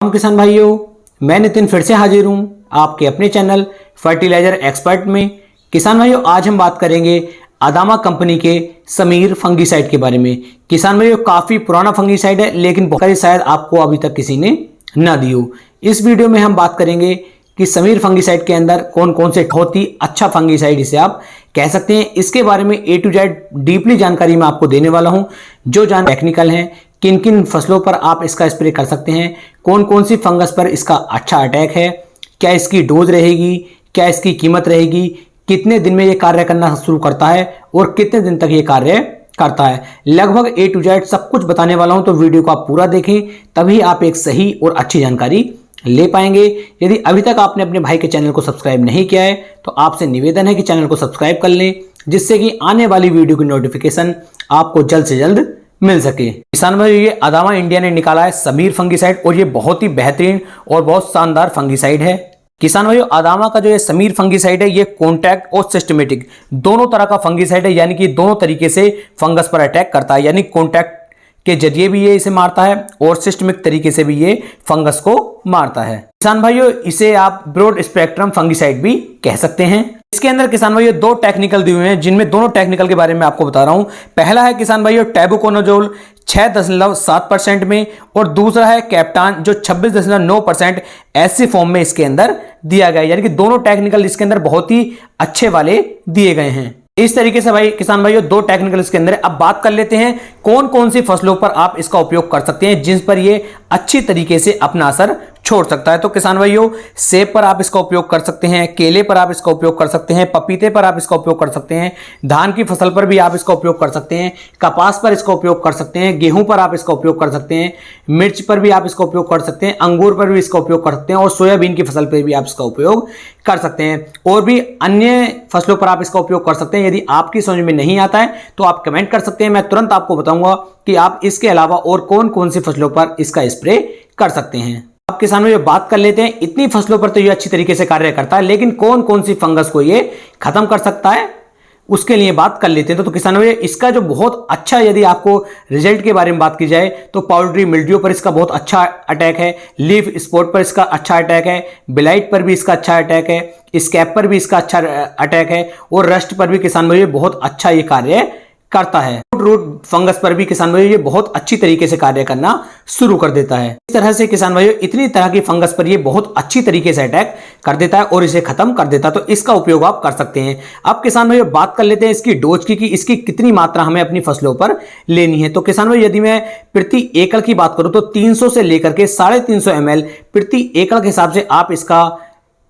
हम किसान भाइयों, मैं नितिन फिर से हाजिर हूं आपके अपने चैनल फर्टिलाइजर एक्सपर्ट में। किसान भाइयों, आज हम बात करेंगे अदामा कंपनी के समीर फंगीसाइड के बारे में। किसान भाइयों, काफी पुराना फंगीसाइड है, लेकिन बहुत शायद आपको अभी तक किसी ने ना दी हो। इस वीडियो में हम बात करेंगे कि समीर फंगीसाइड के अंदर कौन कौन से बहुत ही अच्छा फंगीसाइड इसे आप कह सकते हैं, इसके बारे में A to Z डीपली जानकारी मैं आपको देने वाला हूं। जो टेक्निकल है, किन किन फसलों पर आप इसका स्प्रे कर सकते हैं, कौन कौन सी फंगस पर इसका अच्छा अटैक है, क्या इसकी डोज रहेगी, क्या इसकी कीमत रहेगी, कितने दिन में ये कार्य करना शुरू करता है और कितने दिन तक ये कार्य करता है, लगभग A to Z सब कुछ बताने वाला हूं। तो वीडियो को आप पूरा देखें, तभी आप एक सही और अच्छी जानकारी ले पाएंगे। यदि अभी तक आपने अपने भाई के चैनल को सब्सक्राइब नहीं किया है तो आपसे निवेदन है कि चैनल को सब्सक्राइब कर लें, जिससे कि आने वाली वीडियो की नोटिफिकेशन आपको जल्द से जल्द मिल सके। किसान भाई, ये अदामा इंडिया ने निकाला है समीर फंगीसाइड और ये बहुत ही बेहतरीन और बहुत शानदार फंगीसाइड है। किसान भाइयों, अदामा का जो ये समीर फंगीसाइड है, ये कॉन्टैक्ट और सिस्टमेटिक दोनों तरह का फंगीसाइड है, यानी कि दोनों तरीके से फंगस पर अटैक करता है। यानी कॉन्टैक्ट के जरिए भी ये इसे मारता है और सिस्टमिक तरीके से भी ये फंगस को मारता है। किसान भाइयों, इसे आप ब्रॉड स्पेक्ट्रम फंगीसाइड भी कह सकते हैं। इसके अंदर किसान भाइयों दो टेक्निकल दिए हुए हैं, जिनमें दोनों टेक्निकल के बारे में आपको बता रहा हूं। पहला है किसान भाइयों टेबुकोनाजोल 6.7% में, और दूसरा है कैप्टान जो 26.9% ऐसे फॉर्म में इसके अंदर दिया गया है। यानी कि दोनों टेक्निकल इसके अंदर बहुत ही अच्छे वाले दिए गए हैं। इस तरीके से भाई किसान भाइयों दो टेक्निकल इसके अंदर है। अब बात कर लेते हैं कौन कौन सी फसलों पर आप इसका उपयोग कर सकते हैं, जिन पर ये अच्छी तरीके से अपना असर छोड़ सकता है। तो किसान भाइयों, सेब पर आप इसका उपयोग कर सकते हैं, केले पर आप इसका उपयोग कर सकते हैं, पपीते पर आप इसका उपयोग कर सकते हैं, धान की फसल पर भी आप इसका उपयोग कर सकते हैं, कपास पर इसका उपयोग कर सकते हैं, गेहूं पर आप इसका उपयोग कर सकते हैं, मिर्च पर भी आप इसका उपयोग कर सकते हैं, अंगूर पर भी इसका उपयोग कर सकते हैं और सोयाबीन की फसल पर भी आप इसका उपयोग कर सकते हैं। और भी अन्य फसलों पर आप इसका उपयोग कर सकते हैं। यदि आपकी समझ में नहीं आता है तो आप कमेंट कर सकते हैं, मैं तुरंत आपको बताऊंगा कि आप इसके अलावा और कौन कौन सी फसलों पर इसका स्प्रे कर सकते हैं। अब किसानों, ये बात कर लेते हैं, इतनी फसलों पर तो ये अच्छी तरीके से कार्य करता है, लेकिन कौन कौन सी फंगस को ये खत्म कर सकता है उसके लिए बात कर लेते हैं। तो किसानों, इसका जो बहुत अच्छा, यदि आपको रिजल्ट के बारे में बात की जाए तो पाउडरी मिल्ड्यू पर इसका बहुत अच्छा अटैक है, लीफ स्पॉट पर इसका अच्छा अटैक है, ब्लाइट पर भी इसका अच्छा अटैक है, स्कैब पर भी इसका अच्छा अटैक है और रस्ट पर भी किसान भाई बहुत अच्छा ये कार्य करता है। रूट फंगस पर भी किसान भाइयों ये बहुत अच्छी तरीके से कार्य करना शुरू कर देता है। इस तरह से किसान भाइयों इतनी तरह की फंगस पर ये बहुत अच्छी तरीके से अटैक कर देता है और इसे खत्म कर देता है। तो इसका उपयोग आप कर सकते हैं। अब किसान भाइयों बात कर लेते हैं इसकी डोज की, कि इसकी कितनी मात्रा हमें अपनी फसलों पर लेनी है। तो किसान भाइयों, यदि मैं प्रति एकड़ की बात करूं तो 300 से लेकर के 350 ml प्रति एकड़ के हिसाब से आप इसका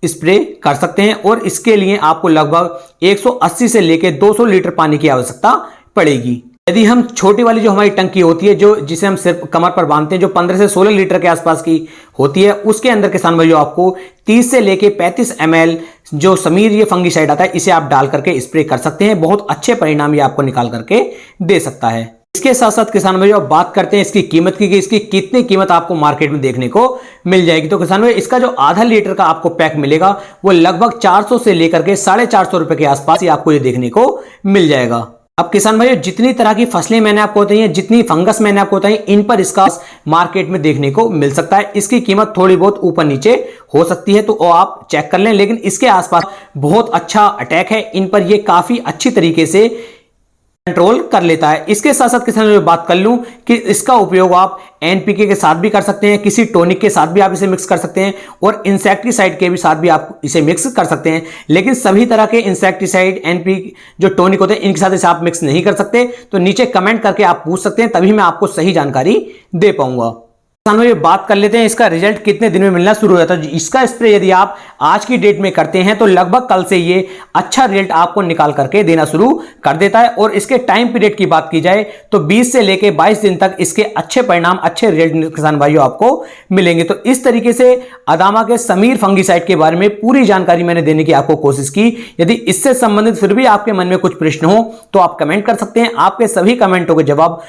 स्प्रे कर सकते हैं और इसके लिए आपको लगभग 180 से लेकर 200 लीटर पानी की आवश्यकता पड़ेगी। यदि हम छोटी वाली जो हमारी टंकी होती है, जो जिसे हम सिर्फ कमर पर बांधते हैं, जो 15 से 16 लीटर के आसपास की होती है, उसके अंदर किसान भाइयों आपको 30 से लेके 35 ml जो समीर ये फंगीसाइड आता है, इसे आप डाल करके स्प्रे कर सकते हैं। बहुत अच्छे परिणाम ये आपको निकाल करके दे सकता है। इसके साथ साथ किसान भाइयों बात करते हैं इसकी कीमत की, कि इसकी कितनी कीमत आपको मार्केट में देखने को मिल जाएगी। तो किसान भाइयों, इसका जो आधा लीटर का आपको पैक मिलेगा वो लगभग 400 से लेकर के 450 रुपए के आसपास ही आपको ये देखने को मिल जाएगा। अब किसान भाइयों, जितनी तरह की फसलें मैंने आपको बताई हैं, जितनी फंगस मैंने आपको बताई, इन पर इसका मार्केट में देखने को मिल सकता है। इसकी कीमत थोड़ी बहुत ऊपर नीचे हो सकती है, तो आप चेक कर लें, लेकिन इसके आसपास बहुत अच्छा अटैक है। इन पर यह काफी अच्छी तरीके से कंट्रोल कर लेता है। इसके साथ साथ किसान भाइयों बात कर लूं कि इसका उपयोग आप एनपीके के साथ भी कर सकते हैं, किसी टॉनिक के साथ भी आप इसे मिक्स कर सकते हैं और इंसेक्टिसाइड के भी साथ भी आप इसे मिक्स कर सकते हैं। लेकिन सभी तरह के इंसेक्टिसाइड, एनपीके जो टॉनिक होते हैं, इनके साथ इसे आप मिक्स नहीं कर सकते। तो नीचे कमेंट करके आप पूछ सकते हैं, तभी मैं आपको सही जानकारी दे पाऊंगा। ये बात कर लेते हैं इसका रिजल्ट कितने दिन में मिलना शुरू हो जाता है। इसका स्प्रे यदि आप आज की डेट में करते हैं तो लगभग कल से ये अच्छा रिजल्ट आपको निकाल करके देना शुरू कर देता है। और इसके टाइम पीरियड की बात की जाए तो 20 से लेकर 22 दिन तक इसके अच्छे परिणाम, अच्छे रिजल्ट किसान भाइयों आपको मिलेंगे। तो इस तरीके से अदामा के समीर फंगीसाइड के बारे में पूरी जानकारी मैंने देने की आपको कोशिश की। यदि इससे संबंधित फिर भी आपके मन में कुछ प्रश्न हो तो आप कमेंट कर सकते हैं। आपके सभी कमेंटों के जवाब